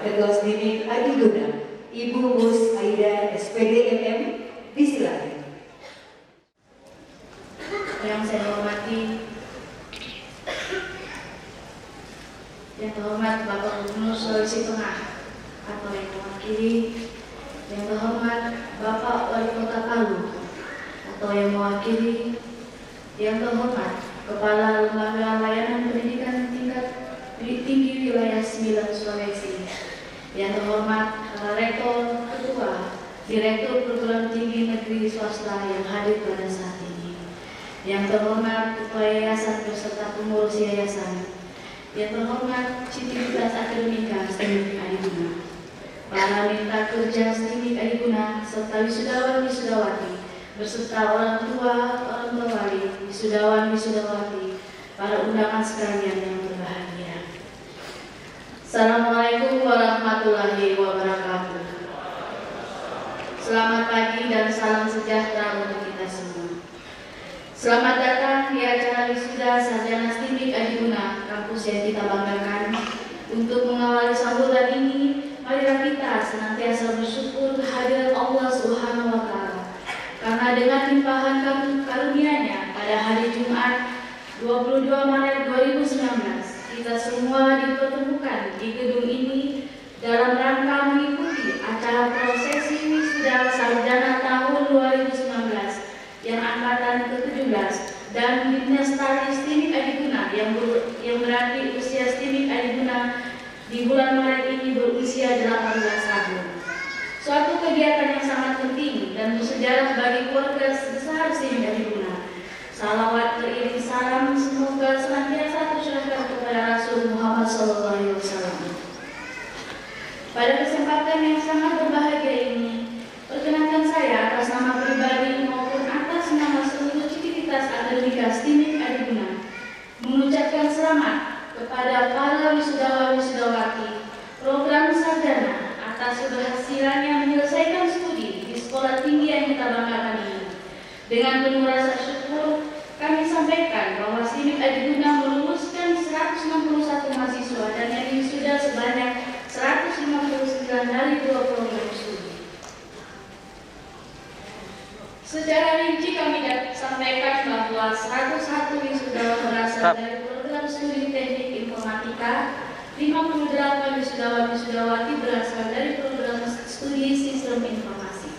Ketua SDIMIK Adiguna, Ibu Mus Aida SPD MM, disilakan. Yang saya hormati, yang terhormat Bapak Gubernur Sulawesi Tengah atau yang mewakili, yang terhormat Bapak Wali Kota Palu atau yang mewakili, yang terhormat Kepala Lembaga Layanan Pendidikan Tingkat Tinggi Wilayah 9 Sulawesi, yang terhormat para rektor, ketua, direktur perguruan tinggi negeri swasta yang hadir pada saat ini, yang terhormat ketua yayasan beserta pengurus yayasan, yang terhormat Civitas Akademika SDIMIK Adiguna, para mitra kerja SDIMIK Adiguna serta wisudawan wisudawati beserta orang tua, orang tua wali, wisudawan wisudawati, para undangan sekalian yang berbahagia. Assalamualaikum warahmatullahi wabarakatuh. Selamat pagi dan salam sejahtera untuk kita semua. Selamat datang di acara wisuda sarjana SDIMIK Adiguna, kampus yang kita banggakan. Untuk mengawali sambutan ini, marilah kita senantiasa bersyukur kehadiran Allah Subhanahu wa Ta'ala. Karena dengan limpahan karunia-Nya pada hari Jumat 22 Maret 2019, kita semua dipertemukan di gedung ini dalam rangka mengikuti acara prosesi wisuda sarjana tahun 2019 yang angkatan ke-17 dan Dinastari SDIMIK Adiguna yang berarti usia SDIMIK Adiguna di bulan Maret ini berusia 18 tahun. Suatu kegiatan yang sangat penting dan bersejarah bagi keluarga besar SDIMIK Adiguna. Salawat beriring salam semoga senantiasa tercurahkan kepada Rasul Muhammad SAW. Pada kesempatan yang sangat berbahagia ini, perkenankan saya atas nama pribadi maupun atas nama seluruh Civitas Akademika SDIMIK Adiguna mengucapkan selamat kepada para wisudawan-wisudawati program sarjana atas keberhasilannya menyelesaikan studi di sekolah tinggi yang kita banggakan ini. Dengan penuh rasa syukur, kami sampaikan bahwa SDIMIK Adiguna meluluskan 161 mahasiswa dan yang wisuda sebanyak 159 dari 2 program studi. Secara rinci kami sampaikan bahwa 101 wisudawan berasal dari program studi teknik informatika, 58 wisudawan-wisudawati berasal dari program studi sistem informasi.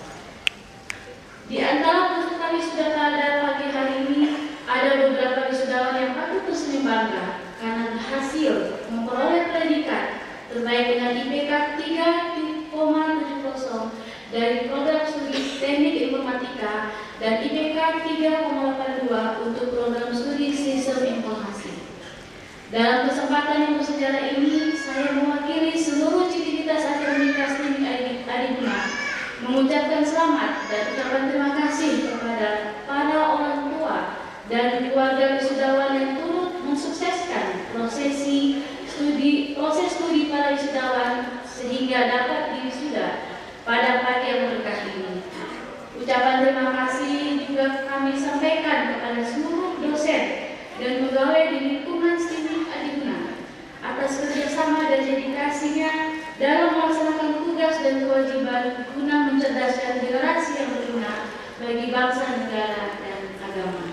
Di antara peserta wisuda pada pagi hari ini, ada beberapa wisudawan yang patut tersenyum bangga karena berhasil memperoleh predikat terbaik dengan IPK 3,70 dari program studi teknik informatika dan IPK 3,82 untuk program studi sistem informasi. Dalam kesempatan yang bersejarah ini, saya mewakili seluruh Civitas Akademika SDIMIK Adiguna mengucapkan selamat dan ucapan terima kasih kepada para orang tua dan keluarga wisudawan yang turut mensukseskan proses studi para wisudawan sehingga dapat diwisuda pada pagi yang berkah ini. Ucapan terima kasih juga kami sampaikan kepada seluruh dosen dan pegawai di lingkungan SDIMIK Adiguna atas kerjasama dan dedikasinya dalam melaksanakan tugas dan kewajiban guna mencerdaskan generasi yang berguna bagi bangsa, negara, dan agama.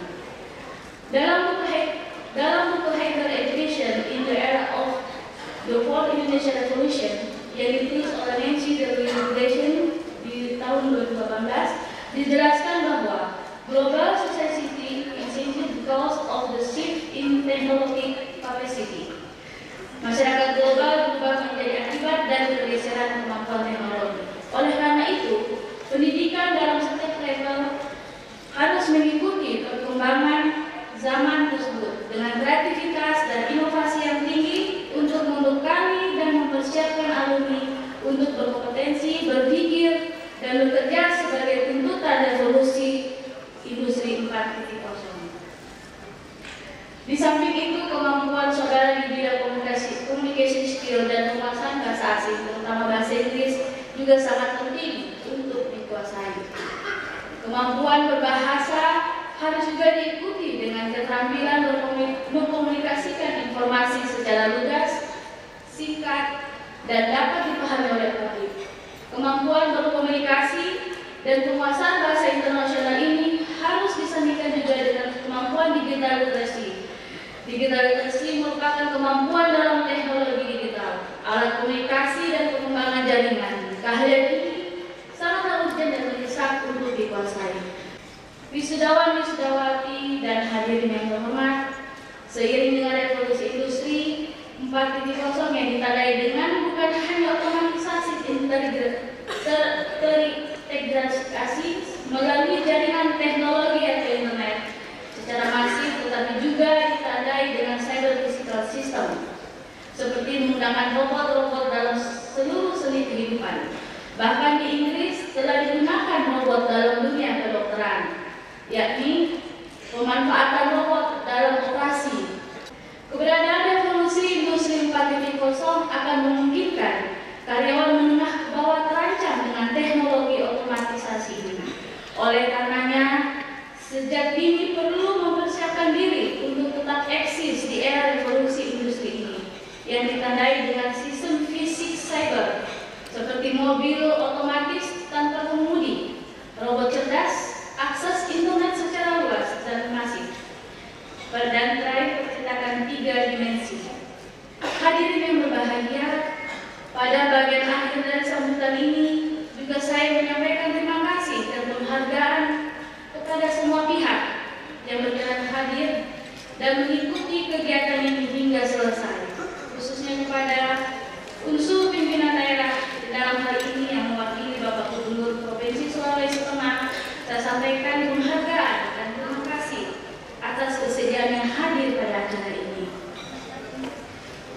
Dalam buku Higher Education in the Era of the Fourth Indonesian Revolution yang ditulis oleh Nancy W. Regulation di tahun 2018 dijelaskan bahwa global society is changing because of the shift in technological capacity. Masyarakat global berubah menjadi akibat dari pergeseran kemampuan teknologi. Oleh karena itu, pendidikan dalam setiap level harus mengikuti perkembangan zaman tersebut dengan kreativitas dan inovasi yang tinggi untuk membekali dan mempersiapkan alumni untuk berkompetensi, berpikir, dan bekerja sebagai tuntutan revolusi industri 4.0. Di samping itu, kemampuan saudara di bidang communication skill dan penguasaan bahasa asing, terutama bahasa Inggris, juga sangat penting untuk dikuasai. Kemampuan berbahasa harus juga diikuti dengan keterampilan berkomunikasikan informasi secara lugas, singkat, dan dapat dipahami oleh publik. Kemampuan berkomunikasi dan penguasaan bahasa internasional ini harus disandingkan juga dengan kemampuan digital literasi. Digital literasi merupakan kemampuan dalam teknologi digital, alat komunikasi dan pengembangan jaringan. Keahlian ini sangat urgent dan mendesak untuk dikuasai. Wisudawan-wisudawati dan hadirin yang terhormat, seiring dengan revolusi industri 4.0 yang ditandai dengan bukan hanya otomatisasi terintegrasi melalui jaringan teknologi atau internet secara masif, tetapi juga ditandai dengan cyber physical system seperti menggunakan robot-robot dalam seluruh seni kehidupan. Bahkan di Inggris telah digunakan robot dalam dunia kedokteran, yakni pemanfaatan robot dalam operasi. Keberadaan revolusi industri 4.0 akan memungkinkan karyawan menengah ke bawah terancam dengan teknologi otomatisasi ini. Oleh karenanya, sejak dini perlu mempersiapkan diri untuk tetap eksis di era revolusi industri ini yang ditandai dengan sistem fisik cyber seperti mobil otomatis tanpa pengemudi, robot cerdas, akses internet secara luas dan masif, dan terakhir percetakan 3 dimensi. Hadirin yang berbahagia, pada bagian akhir dari sambutan ini juga saya menyampaikan terima kasih dan penghargaan kepada semua pihak yang berkenan hadir dan mengikuti kegiatan ini hingga selesai, khususnya kepada unsur pimpinan daerah dalam hal ini yang mewakili Bapak Gubernur Provinsi Sulawesi Tengah. Saya sampaikan penghargaan dan terima kasih atas kesediaan yang hadir pada acara ini.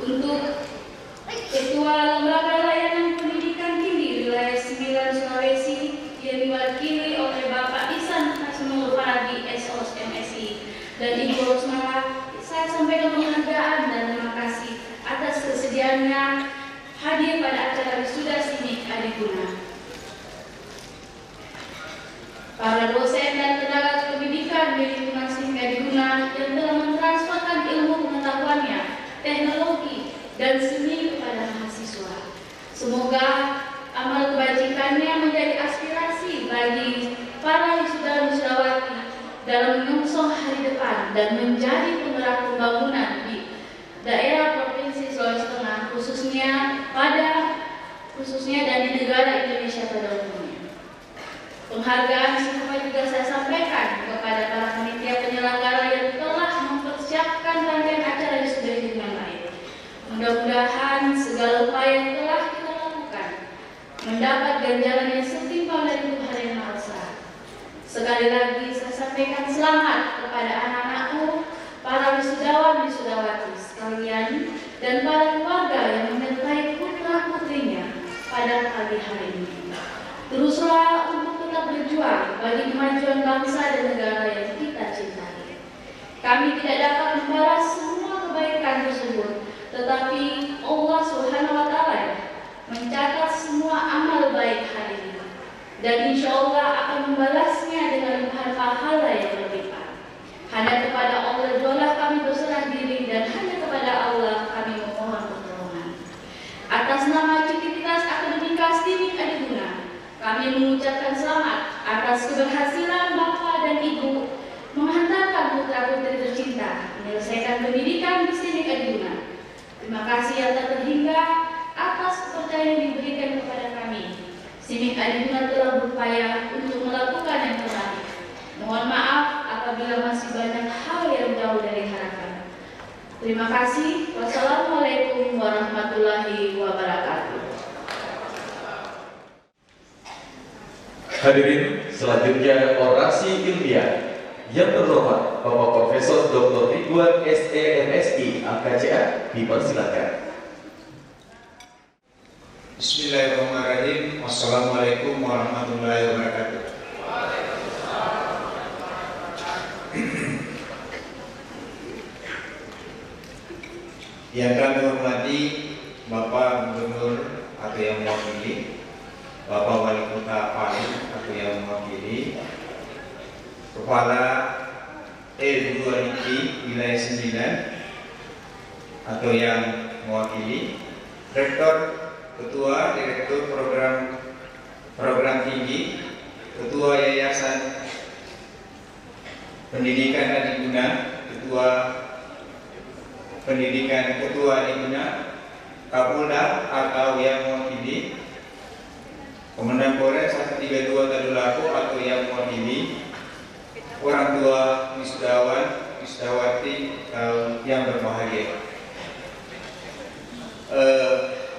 Untuk Ketua Lembaga Layanan Pendidikan Tinggi Wilayah 9 Sulawesi yang diwakili oleh Bapak Ihsan Hasnul Faradi SOS MSI dan Ibu Rosmala, saya sampaikan penghargaan dan terima kasih atas kesediaannya hadir pada acara wisuda STIMIK Adiguna. Para dosen dan tenaga pendidikan di lingkungan STIMIK Adiguna yang telah mentransferkan ilmu pengetahuannya, teknologi, dan seni kepada mahasiswa. Semoga amal kebajikannya menjadi aspirasi bagi para wisudawan-wisudawati dalam menyongsong hari depan dan menjadi penggerak pembangunan di daerah Provinsi Sulawesi Tengah, khususnya dan di negara Indonesia pada umumnya. Penghargaan serupa juga saya sampaikan kepada para panitia penyelenggara yang telah mempersiapkan rangkaian acara wisuda dengan baik. Mudah-mudahan segala upaya yang telah kita lakukan mendapat ganjaran yang setimpal dari Tuhan Yang Maha Esa. Sekali lagi saya sampaikan selamat kepada anak-anakku, para wisudawan-wisudawati sekalian, dan para keluarga yang menyertai putra-putrinya pada pagi hari ini. Teruslah untuk tetap berjuang bagi kemajuan bangsa dan negara yang kita cintai. Kami tidak dapat membalas semua kebaikan tersebut, tetapi Allah Subhanahu wa Ta'ala mencatat semua amal baik hari ini, dan insya Allah akan membalasnya dengan limpahan pahala yang berlimpah. Hanya kepada Allah jualah kami berserah diri, dan hanya kepada Allah kami memohon pertolongan. Atas nama Civitas Akademika STIMIK Adiguna, kami mengucapkan selamat atas keberhasilan Bapak dan Ibu menghantarkan putra-putri tercinta menyelesaikan pendidikan di STIMIK Adiguna. Terima kasih yang tak terhingga atas kepercayaan yang diberikan kepada kami. STIMIK Adiguna telah berupaya untuk melakukan yang terbaik. Mohon maaf apabila masih banyak hal yang jauh dari harapan. Terima kasih. Wassalamualaikum warahmatullahi wabarakatuh. Hadirin, selanjutnya orasi ilmiah. Yang terhormat Bapak Profesor Dr. Ridwan SEMSI AKCA, dipersilakan. Bismillahirrahmanirrahim. Wassalamualaikum warahmatullahi wabarakatuh. Yang kami hormati Bapak Gubernur atau yang mewakili, Bapak Wali Kota Palu atau yang mewakili, Kepala perguruan tinggi wilayah 9 atau yang mewakili, Rektor Ketua Direktur Program Tinggi, Ketua Yayasan Pendidikan Adiguna, Ketua Pendidikan Ketua Adiguna, Kapolda atau yang mewakili, Komandan Polres 132 Tadulako atau yang mewakili, orang tua wisudawan, wisudawati yang berbahagia.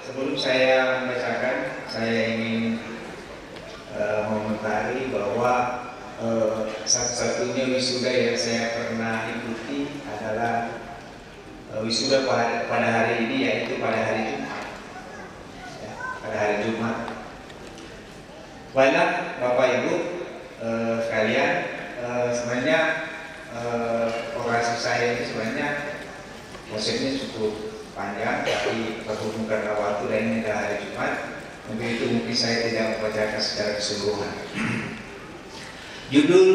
Sebelum saya membacakan, saya ingin mengomentari bahwa satu-satunya wisuda yang saya pernah ikuti adalah wisuda pada hari ini, yaitu pada hari Jumat. Ya, pada hari Jumat. Banyak Bapak Ibu sekalian, sebenarnya orasi saya ini sebenarnya konsepnya cukup panjang, tapi berhubung karena waktu dan ini adalah hari Jumat, untuk itu mungkin saya tidak membacakan secara keseluruhan. Judul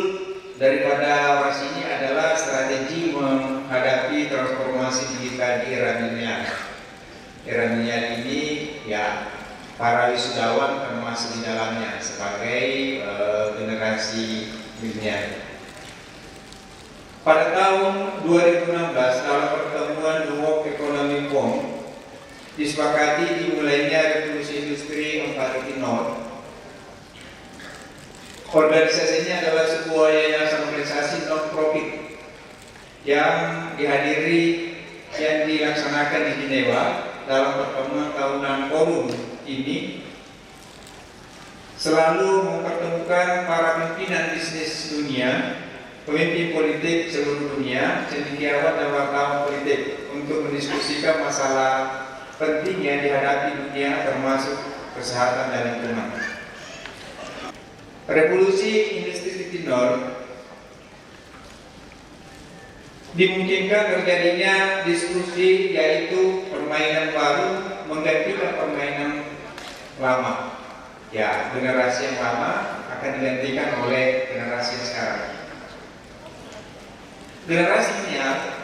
daripada orasi ini adalah strategi menghadapi transformasi digital di era milenial. Era milenial ini ya para wisudawan termasuk di dalamnya sebagai generasi milenial. Pada tahun 2016 dalam pertemuan The World Economic Forum disepakati dimulainya revolusi industri 4.0. Organisasi ini adalah sebuah yayasan organisasi non-profit yang dilaksanakan di Jenewa. Dalam pertemuan tahunan forum ini selalu mempertemukan para pimpinan bisnis dunia, pemimpin politik seluruh dunia, cendekiawan dan wartawan politik untuk mendiskusikan masalah penting yang dihadapi dunia termasuk kesehatan dan lingkungan. Revolusi industri 4.0 dimungkinkan terjadinya diskusi, yaitu permainan baru menggantikan permainan lama. Ya, generasi yang lama akan digantikan oleh generasi yang sekarang. Generasi milenial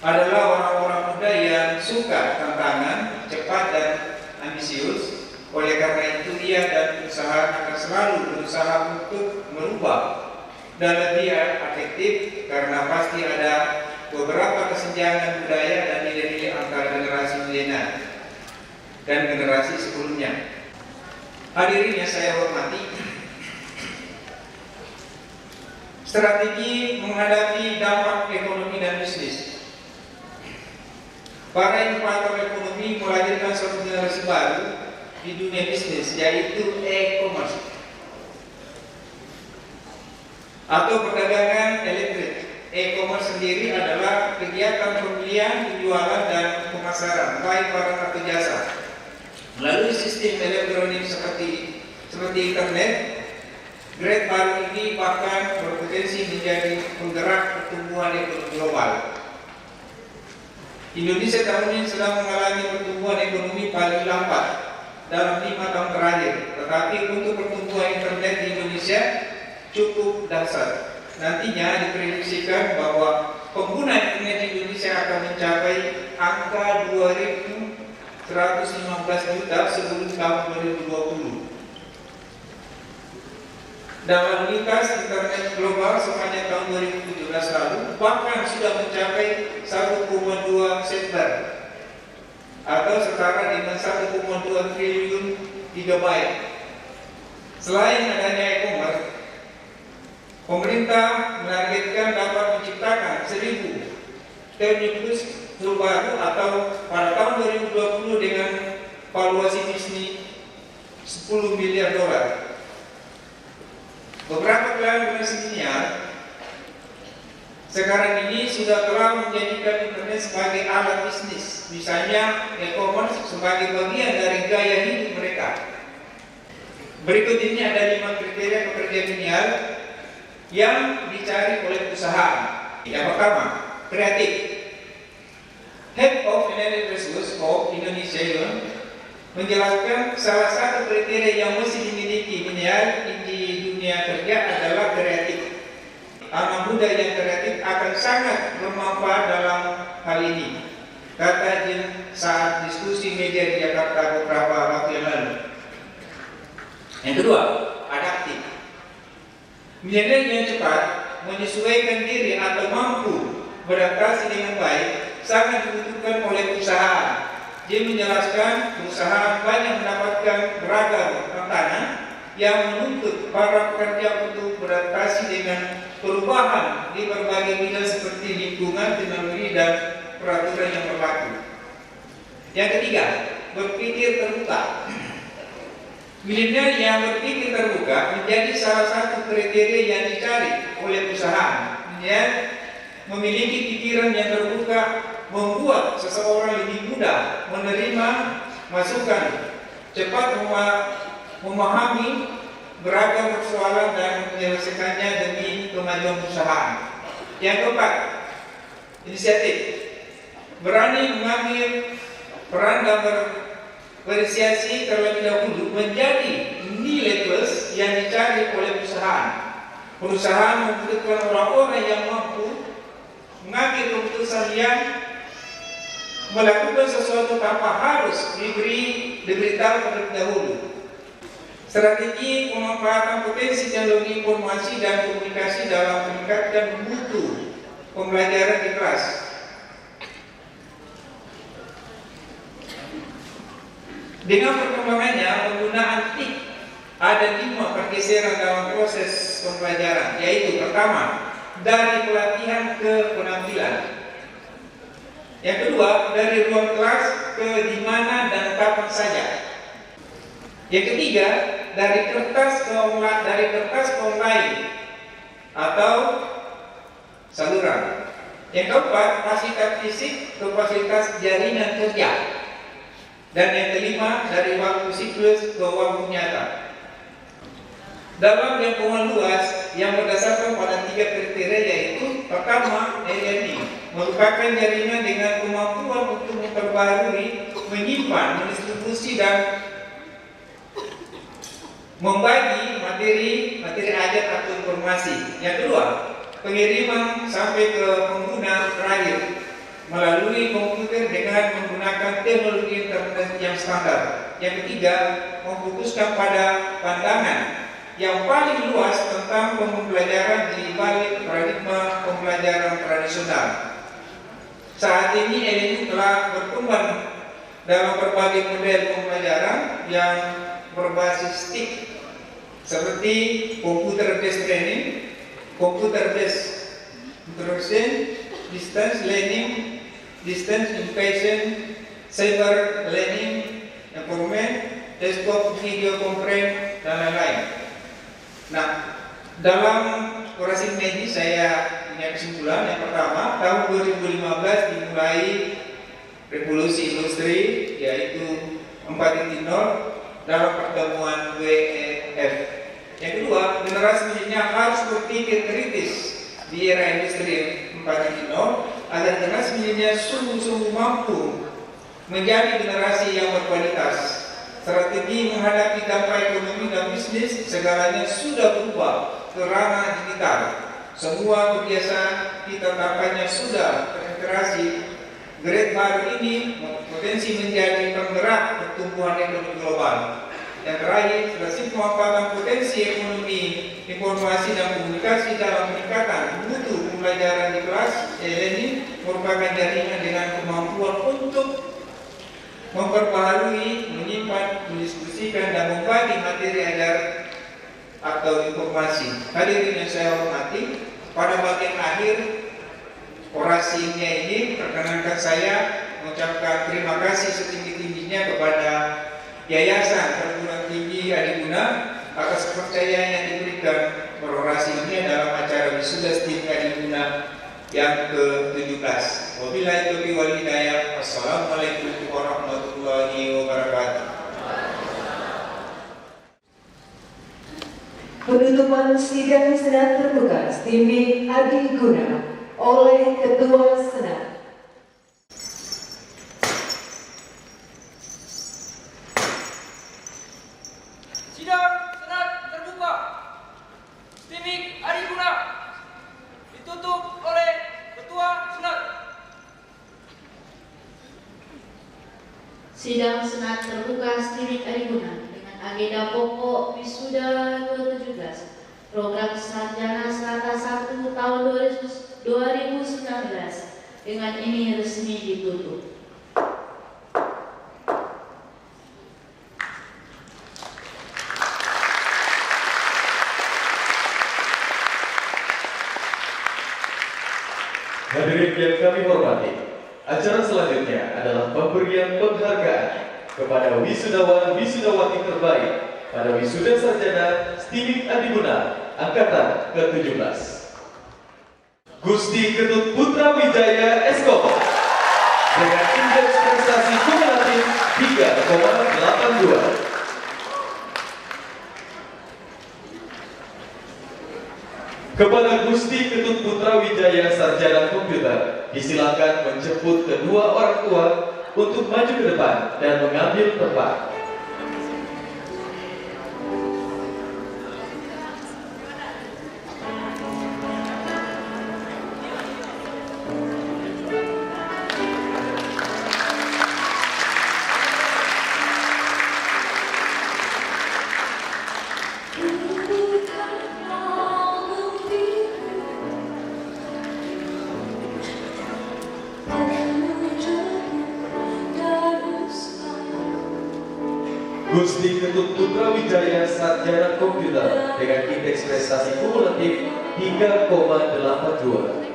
adalah orang-orang muda yang suka tantangan, cepat dan ambisius. Oleh karena itu ia dan usaha akan selalu berusaha untuk merubah dan lebih efektif, karena pasti ada beberapa kesenjangan budaya dan nilai-nilai antara generasi milenial dan generasi sebelumnya. Hadirin yang saya hormati, strategi menghadapi dampak ekonomi dan bisnis. Para inovator ekonomi melahirkan suatu generasi baru di dunia bisnis, yaitu e-commerce atau perdagangan elektrik. E-commerce sendiri adalah kegiatan pembelian, penjualan, dan pemasaran baik barang atau jasa melalui sistem elektronik seperti internet. Grade baru ini bahkan berpotensi menjadi penggerak pertumbuhan ekonomi global. Indonesia tahun ini sedang mengalami pertumbuhan ekonomi paling lambat dalam 5 tahun terakhir, tetapi untuk pertumbuhan internet di Indonesia cukup dahsyat. Nantinya diprediksikan bahwa pengguna internet di Indonesia akan mencapai angka 2.115 juta sebelum tahun 2020. Dan lalu lintas internet global sepanjang tahun 2017 lalu bahkan sudah mencapai 1,2 server atau setara dengan 1,2 triliun gigabyte. Selain adanya e-commerce, pemerintah menargetkan dapat menciptakan 1.000 terminus baru atau pada tahun 2020 dengan valuasi bisnis $10 miliar. Beberapa pelaku milenial sekarang ini sudah telah menjadikan internet sebagai alat bisnis, misalnya e-commerce sebagai bagian dari gaya hidup mereka. Berikut ini ada 5 kriteria pekerja milenial yang dicari oleh perusahaan. Yang pertama, kreatif. Head of Human Resources of Indonesia menjelaskan salah satu kriteria yang mesti dimiliki milenial di dunia kerja adalah kreatif. Anak muda yang kreatif akan sangat bermanfaat dalam hal ini, kata Jin saat diskusi media di Jakarta beberapa waktu yang lalu. Yang kedua, adaptif. Milenial yang cepat menyesuaikan diri atau mampu beradaptasi dengan baik sangat dibutuhkan oleh perusahaan. Dia menjelaskan perusahaan banyak mendapatkan beragam tantangan yang menuntut para pekerja untuk beradaptasi dengan perubahan di berbagai bidang seperti lingkungan, teknologi, dan peraturan yang berlaku. Yang ketiga, berpikir terbuka. Milenial yang berpikir terbuka menjadi salah satu kriteria yang dicari oleh perusahaan. Memiliki pikiran yang terbuka membuat seseorang lebih mudah menerima masukan, cepat memahami beragam persoalan dan menyelesaikannya demi kemajuan perusahaan. Yang keempat, inisiatif. Berani mengambil peran dan berinisiasi terlebih dahulu menjadi nilai plus yang dicari oleh perusahaan. Perusahaan membutuhkan orang-orang yang mampu mengambil keputusan yang melakukan sesuatu tanpa harus diberitahu terlebih dahulu. Strategi pemanfaatan potensi teknologi informasi dan komunikasi dalam meningkatkan mutu pembelajaran di kelas. Dengan perkembangannya penggunaan TIK, ada 5 pergeseran dalam proses pembelajaran, yaitu pertama, dari pelatihan ke penampilan. Yang kedua, dari ruang kelas ke di mana dan kapan saja. Yang ketiga, dari kertas ke online atau saluran. Yang keempat, fasilitas fisik ke fasilitas jaringan kerja. Dan yang kelima, dari waktu siklus ke waktu nyata. Dalam jangkauan luas yang berdasarkan pada 3 kriteria, yaitu pertama, e-learning merupakan jaringan dengan kemampuan untuk memperbarui, menyimpan, mendistribusi, dan membagi materi ajar atau informasi. Yang kedua, pengiriman sampai ke pengguna terakhir melalui komputer dengan menggunakan teknologi internet yang standar. Yang ketiga, memfokuskan pada pandangan yang paling luas tentang pembelajaran di balik paradigma pembelajaran tradisional. Saat ini e-learning telah berkembang dalam berbagai model pembelajaran yang berbasis TIK, seperti computer based training, computer based instruction, distance learning, distance education, cyber learning, environment, desktop video conference, dan lain-lain. Nah, dalam orasi ini saya punya kesimpulan. Yang pertama, tahun 2015 dimulai revolusi industri, yaitu 4.0 dalam pertemuan WEF. Yang kedua, generasi milenial harus berpikir kritis di era industri 4.0 agar generasi milenial sungguh-sungguh mampu menjadi generasi yang berkualitas. Strategi menghadapi dampak ekonomi dan bisnis segalanya sudah berubah ke ranah digital. Semua kebiasaan kita tampaknya sudah terintegrasi. Grade baru ini potensi menjadi penggerak pertumbuhan ekonomi global. Yang terakhir, strategi pemanfaatan potensi ekonomi, informasi dan komunikasi dalam peningkatan mutu pembelajaran di kelas e-learning merupakan jaringan dengan kemampuan untuk memperbaharui, menyimpan, mendiskusikan, dan membagi materi ajar atau informasi. Hadirin yang saya hormati, pada bagian akhir orasinya ini perkenankan saya mengucapkan terima kasih setinggi-tingginya kepada Yayasan Perguruan Tinggi Adiguna atas kepercayaan yang diberikan berorasi ini dalam acara wisuda STIM Adiguna yang ke-17. Wabillahi taufiq wal hidayah. Wassalamualaikum warahmatullahi wabarakatuh. Penutupan sidang Senat Terbuka STIMI Adiguna oleh Ketua Senat. Sidang Senat Terbuka STIMI Adiguna ditutup oleh Ketua Senat. Sidang Senat terbuka STIMIK Adiguna dengan agenda pokok wisuda 2017 program sarjana strata 1 tahun 2019 dengan ini resmi ditutup. Hadirin yang kami hormati, acara selanjutnya adalah pemberian penghargaan kepada wisudawan-wisudawati terbaik pada wisuda sarjana STIMIK Adiguna Angkatan ke-17. Gusti Ketut Putra Wijaya Eskom dengan indeks prestasi kumulatif 3,82. Kepada Gusti Ketut Putra Wijaya Sarjana Komputer, disilakan menjemput kedua orang tua untuk maju ke depan dan mengambil tempat. Gusti Ketut Putra Wijaya Sarjana Komputer dengan indeks prestasi kumulatif 3,82.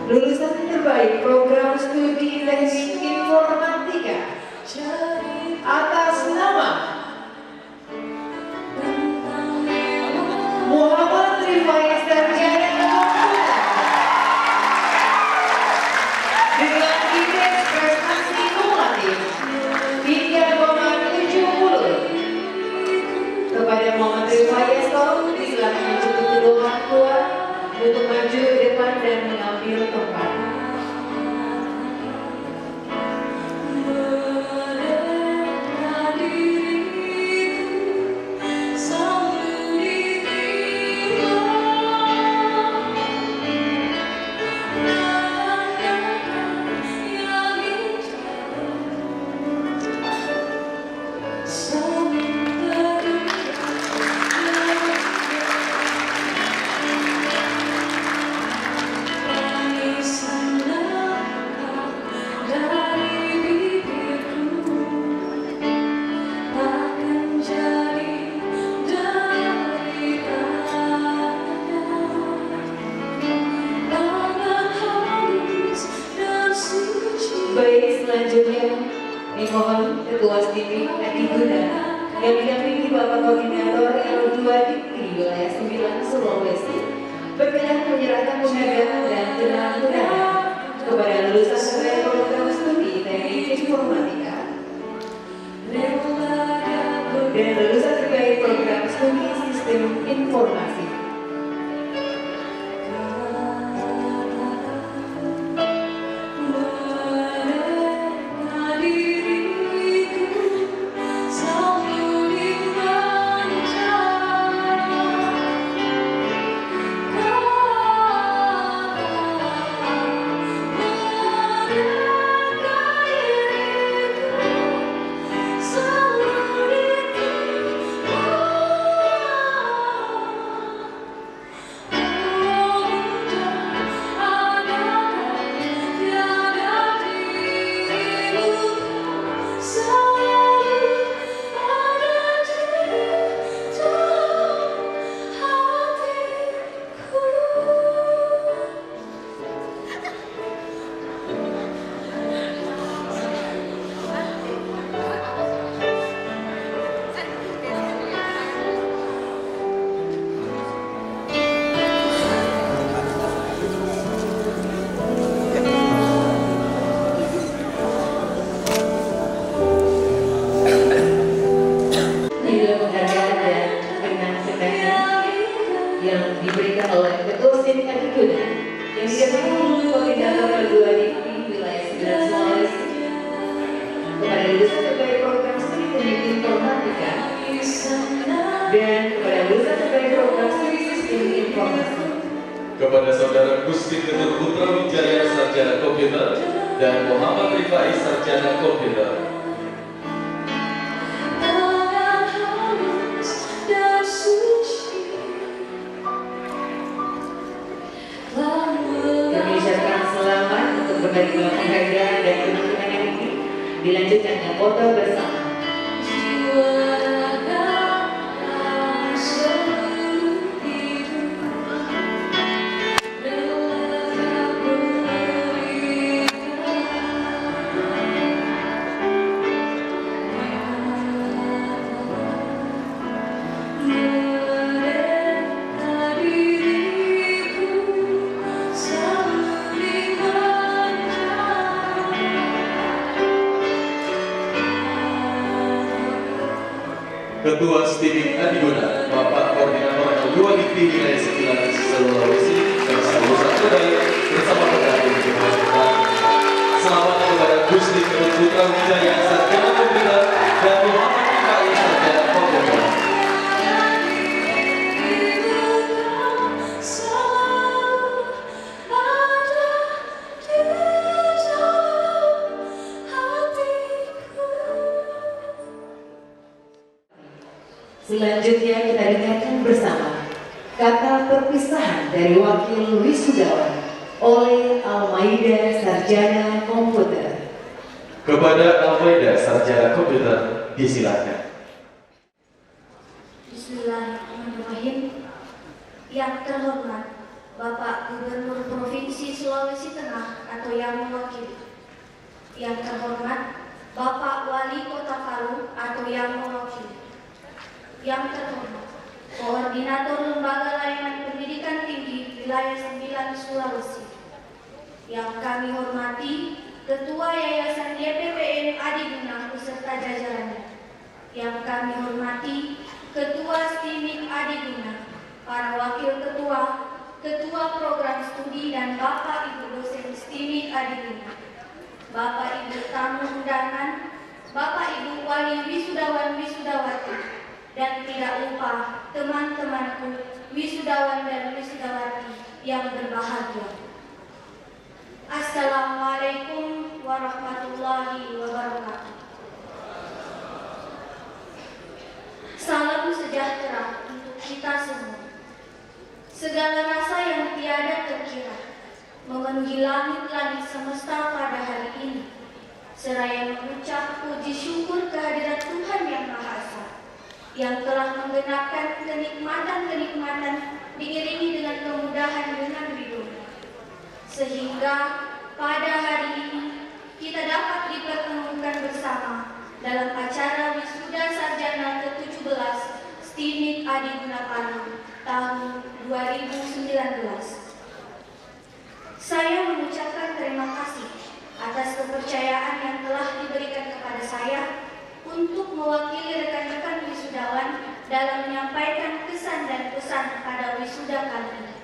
Lulusan terbaik program studi teknik informatika atas nama Muhammad Rifai Sarjana Komputer dengan indeks prestasi kumulatif 3,70. Kepada Muhammad Rifai Eskom disilakan menjemput kedua orang tua untuk maju ke depan dan mengambil tempat. Baik, selanjutnya dimohon Ketua STIMIK Adiguna yang didampingi Bapak Koordinator L2 Dikti Wilayah 9 Sulawesi berkenan menyerahkan penghargaan dan gelar-kenalan kepada lulusan terbaik program studi teknik informatika dan lulusan terbaik program studi sistem informasi. kepada Saudara Gusti Ketut Putra Wijaya Sarjana Komputer dan Muhammad Rifai Sarjana Komputer. Kami ucapkan selamat untuk penerima penghargaan dan penanganan ini. Dilanjutkan dengan foto bersama. Ketua STIMIK Adiguna, Bapak Koordinator L2 Dikti Wilayah 9 Sulawesi, bersama bersama pendamping kepentingan. Selamat kepada Gusti Ketut Putra Wijaya Sarjana Komputer dan Muhammad Rifai Sarjana Komputer. Selanjutnya kita dengarkan bersama kata perpisahan dari wakil wisudawan oleh Almaida Sarjana Komputer. Kepada Almaida Sarjana Komputer, disilakan. Bismillahirrahmanirrahim. Yang terhormat Bapak Gubernur Provinsi Sulawesi Tengah atau yang mewakili. Yang terhormat Bapak Wali Kota Palu atau yang mewakili. Yang terhormat Koordinator Lembaga Layanan Pendidikan Tinggi Wilayah 9 Sulawesi. Yang kami hormati Ketua Yayasan YPPN Adiguna beserta jajarannya. Yang kami hormati Ketua STIMIK Adiguna, para wakil ketua, ketua program studi dan Bapak Ibu dosen STIMIK Adiguna, Bapak Ibu tamu undangan, Bapak Ibu wali wisudawan wisudawati, dan tidak lupa teman-temanku wisudawan dan wisudawati yang berbahagia. Assalamualaikum warahmatullahi wabarakatuh. Salam sejahtera untuk kita semua. Segala rasa yang tiada terkira memenuhi langit-langit semesta pada hari ini, seraya mengucap puji syukur kehadirat Tuhan Yang Maha Esa yang telah menggenapkan kenikmatan-kenikmatan diiringi dengan kemudahan dengan ridho-Nya, sehingga pada hari ini kita dapat dipertemukan bersama dalam acara wisuda sarjana ke-17 STIMIK Adiguna Palu tahun 2019. Saya mengucapkan terima kasih atas kepercayaan yang telah diberikan kepada saya untuk mewakili rekan-rekan wisudawan dalam menyampaikan kesan dan pesan pada wisuda kali ini.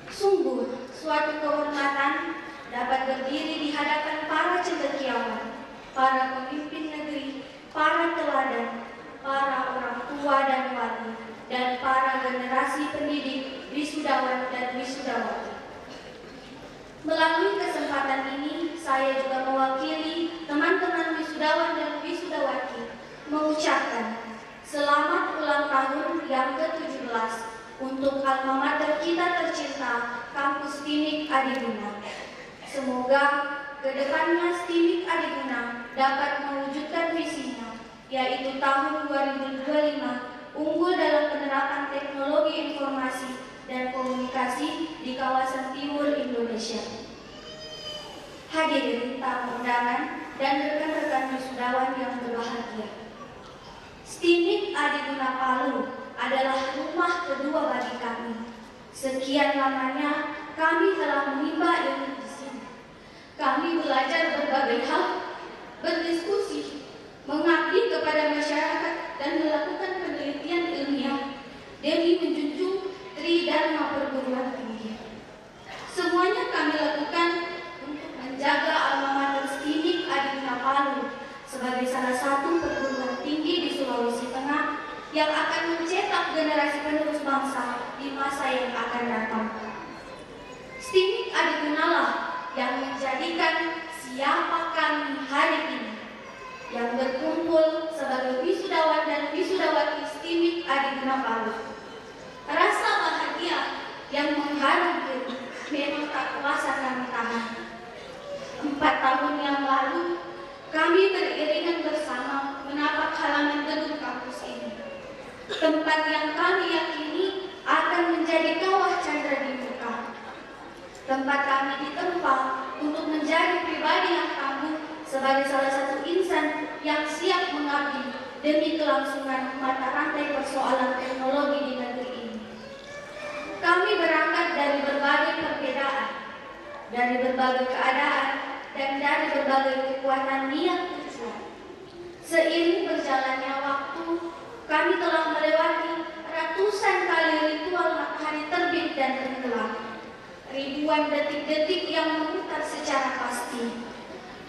Sungguh suatu kehormatan dapat berdiri di hadapan para cendekiawan, para pemimpin negeri, para teladan, para orang tua dan wali, dan para generasi pendidik wisudawan dan wisudawati. Melalui kesempatan ini, saya juga mewakili teman-teman wisudawan dan wisudawati mengucapkan selamat ulang tahun yang ke-17 untuk alma mater kita tercinta, Kampus STIMIK Adiguna. Semoga kedepannya STIMIK Adiguna dapat mewujudkan visinya, yaitu tahun 2025 unggul dalam penerapan teknologi informasi dan komunikasi di kawasan timur Indonesia. Hadirin tamu undangan dan rekan-rekan wisudawan yang berbahagia. STIMIK Adiguna Palu adalah rumah kedua bagi kami. Sekian lamanya kami telah menimba ilmu di sini. Kami belajar berbagai hal, berdiskusi, mengabdi kepada masyarakat dan melakukan penelitian ilmiah demi menjunjung tridharma perguruan tinggi. Semuanya kami lakukan untuk menjaga alma mater STIMIK Adiguna Palu sebagai salah satu perguruan tinggi di Sulawesi Tengah yang akan mencetak generasi penerus bangsa di masa yang akan datang. Stimik Adigunalah yang menjadikan siapa kami hari ini, yang berkumpul sebagai wisudawan dan wisudawati Stimik Adiguna Palu. Rasa bahagia yang mengharu diri memang tak kuasa kami tahan. 4 tahun yang lalu, kami beriringan bersama menapak halaman gedung kampus ini. Tempat yang kami yakini akan menjadi kawah candra di muka. Tempat kami ditempa untuk menjadi pribadi yang tangguh sebagai salah satu insan yang siap mengabdi demi kelangsungan mata rantai persoalan teknologi di negeri ini. Kami berangkat dari berbagai perbedaan, dari berbagai keadaan, dan dari berbagai kekuatan niat tujuan. Seiring berjalannya waktu, kami telah melewati ratusan kali ritual matahari terbit dan tenggelam, ribuan detik-detik yang memutar secara pasti,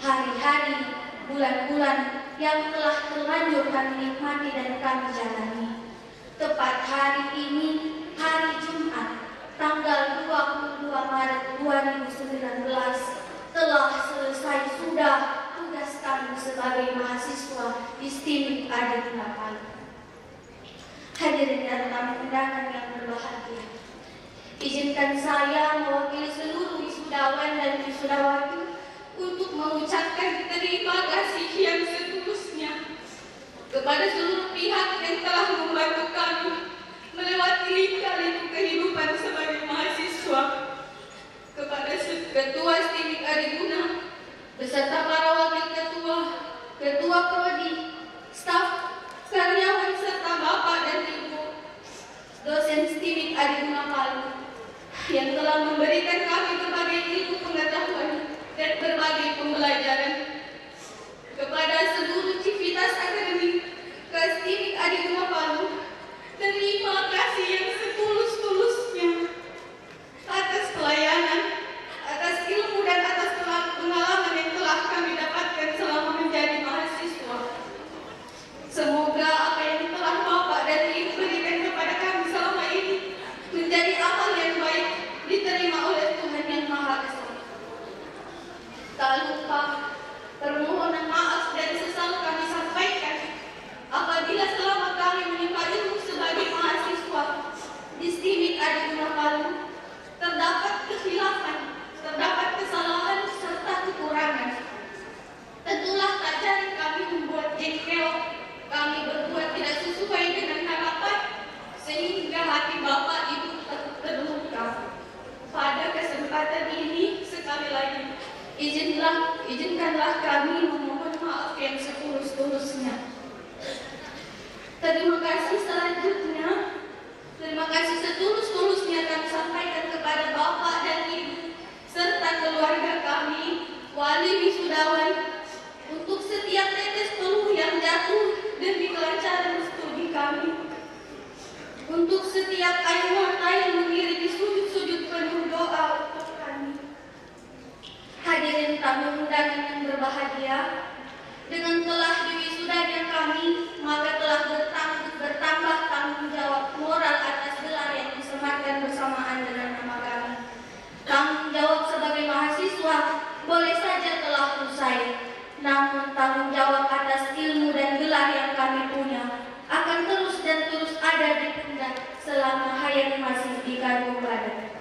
hari-hari, bulan-bulan yang telah terlanjur kami nikmati dan kami jalani. Tepat hari ini, hari Jumat, tanggal 22 Maret 2019, telah selesai sudah tugas kami sebagai mahasiswa di Stimik Adiguna Palu. Hadirin dan tamu undangan yang berbahagia, izinkan saya mewakili seluruh wisudawan dan wisudawati untuk mengucapkan terima kasih yang setulusnya kepada seluruh pihak yang telah membantu kami melewati lika-liku kehidupan sebagai mahasiswa, kepada Ketua Stimik Adiguna beserta para wakil ketua, ketua prodi, staf, karyawan serta bapak dan ibu dosen Stimik Adiguna Palu yang telah memberikan kami berbagai ilmu pengetahuan dan berbagai pembelajaran. Kepada seluruh civitas akademik Stimik Adiguna Palu, terima kasih yang setulus-tulusnya atas pelayanan, atas ilmu dan atas pengalaman yang telah kami dapatkan selama menjadi mahasiswa. Semoga apa yang telah Bapak dan Ibu berikan kepada kami selama ini menjadi amal yang baik, diterima oleh Tuhan Yang Maha Esa. Tak lupa permohonan maaf dan sesal kami sampaikan apabila selama kami menimba ilmu sebagai mahasiswa di Stimik Adiguna Palu terdapat kekhilafan, terdapat kesalahan serta kekurangan. Tentulah tak jarang kami membuat jengkel, kami berbuat tidak sesuai dengan harapan, sehingga hati Bapak Ibu terluka. Pada kesempatan ini sekali lagi, izinkanlah kami memohon maaf yang setulus-tulusnya. Terima kasih selanjutnya, terima kasih setulus-tulusnya kami sampaikan kepada Bapak dan Ibu serta keluarga kami, wali wisudawan, untuk setiap tetes peluh yang jatuh demi kelancaran studi kami, untuk setiap air mata yang mengiringi sujud-sujud penuh doa untuk kami. Hadirin tamu undangan yang berbahagia, dengan telah diwisudanya kami, maka telah bertambah tanggung jawab moral atas gelar yang disematkan bersamaan dengan nama kami. Tanggung jawab sebagai mahasiswa boleh saja telah usai, namun tanggung jawab atas ilmu dan gelar yang kami punya akan terus dan terus ada di pundak selama hayat masih dikandung badan.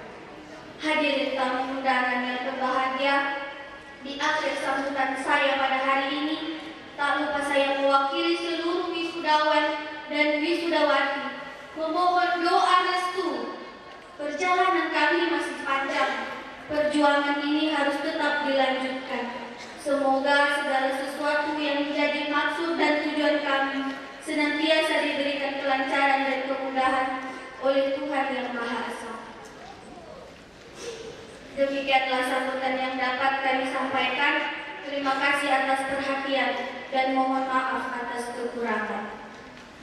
Hadirin tamu undangan yang berbahagia, di akhir sambutan saya pada hari ini, tak lupa saya mewakili seluruh wisudawan dan wisudawati memohon doa restu. Perjalanan kami masih panjang, perjuangan ini harus tetap dilanjutkan. Semoga segala sesuatu yang menjadi maksud dan tujuan kami senantiasa diberikan kelancaran dan kemudahan oleh Tuhan Yang Maha Esa. Demikianlah sambutan yang dapat kami sampaikan. Terima kasih atas perhatian dan mohon maaf atas kekurangan.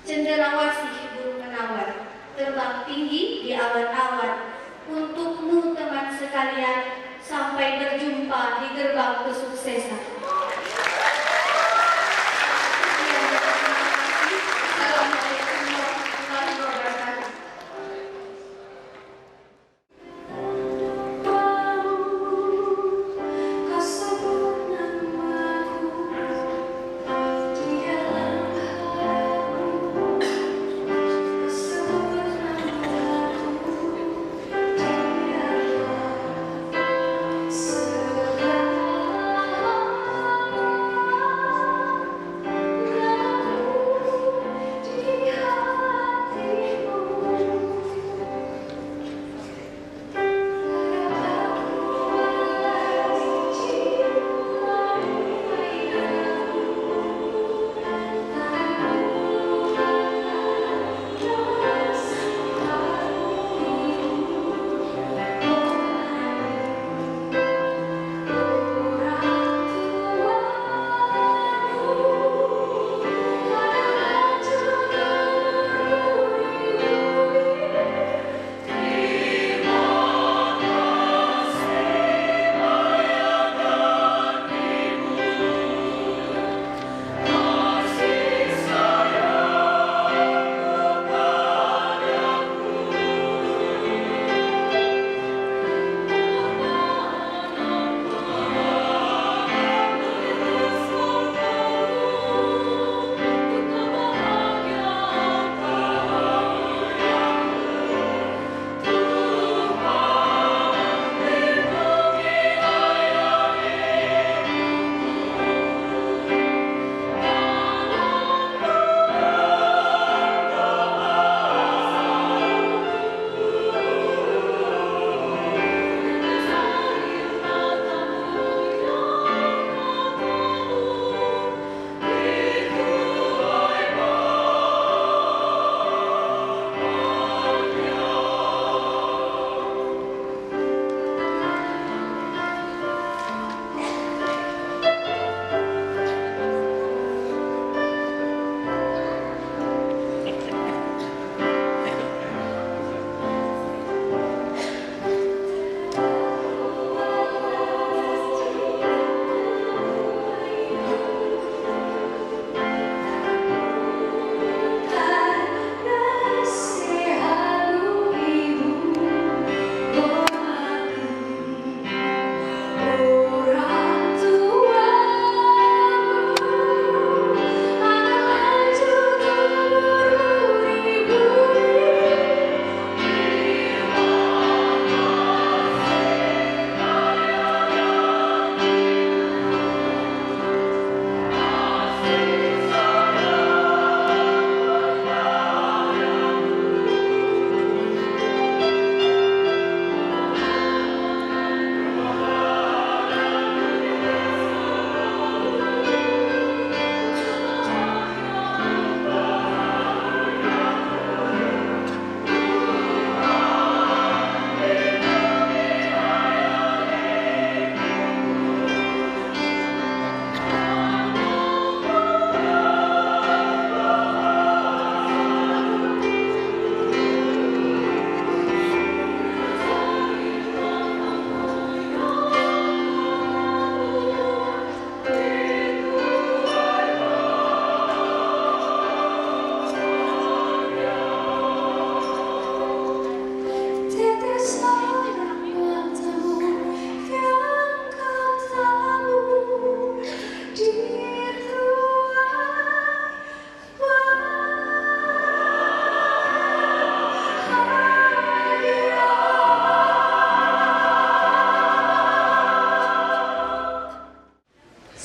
Cenderawasih burung menawar, terbang tinggi di awan-awan. Untukmu teman sekalian, sampai berjumpa di gerbang kesuksesan. Assalamualaikum warahmatullahi wabarakatuh.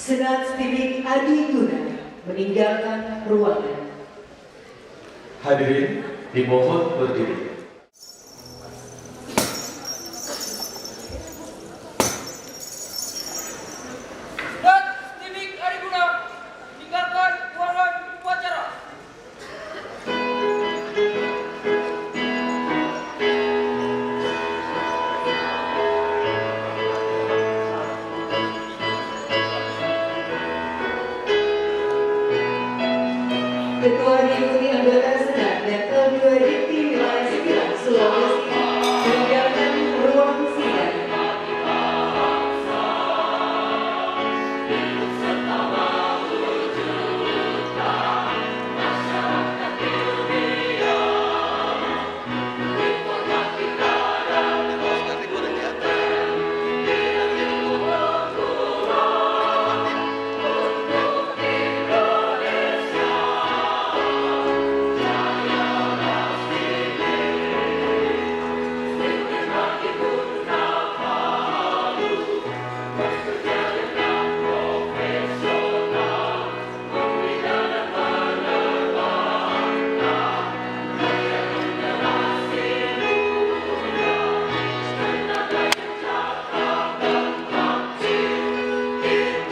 Senat Stimik Adiguna meninggalkan ruangan. Hadirin dimohon berdiri. Dan Stimik Adiguna meninggalkan ruangan upacara. Ketua diikuti anggota Senat level 2 Dikti Wilayah 9 Sulawesi meninggalkan ruang sidang.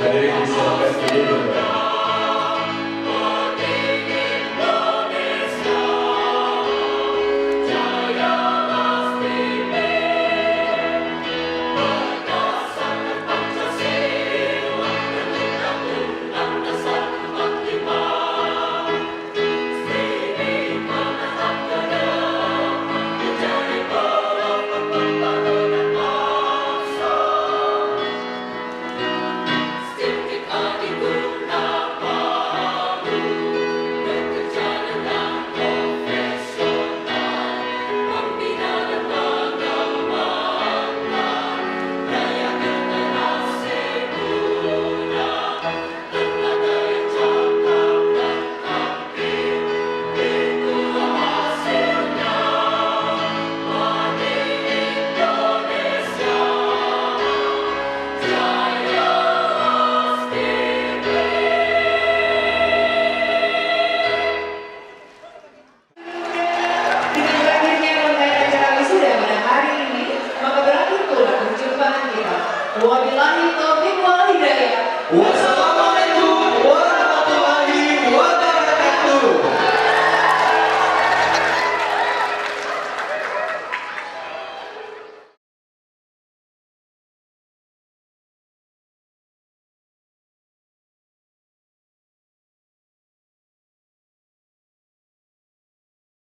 Hadirin disilakan berdiri.